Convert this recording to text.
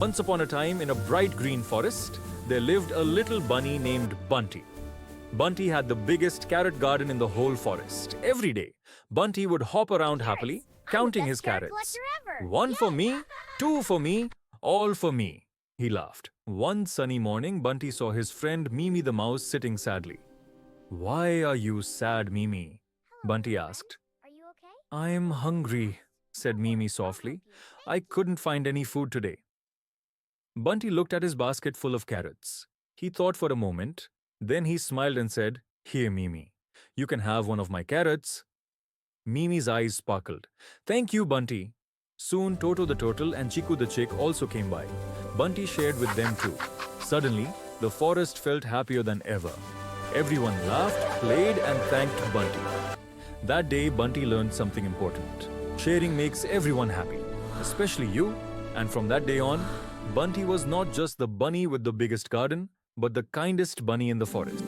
Once upon a time, in a bright green forest, there lived a little bunny named Bunty. Bunty had the biggest carrot garden in the whole forest. Every day, Bunty would hop around happily, counting his carrots. One for me, two for me, all for me, he laughed. One sunny morning, Bunty saw his friend Mimi the mouse sitting sadly. "Why are you sad, Mimi?" Bunty asked. Are you okay? "I'm hungry," said Mimi softly. "I couldn't find any food today." Bunty looked at his basket full of carrots. He thought for a moment. Then he smiled and said, "Here, Mimi, you can have one of my carrots." Mimi's eyes sparkled. "Thank you, Bunty." Soon Toto the turtle and Chiku the chick also came by. Bunty shared with them too. Suddenly, the forest felt happier than ever. Everyone laughed, played, and thanked Bunty. That day, Bunty learned something important. Sharing makes everyone happy, especially you. And from that day on, Bunty was not just the bunny with the biggest garden, but the kindest bunny in the forest.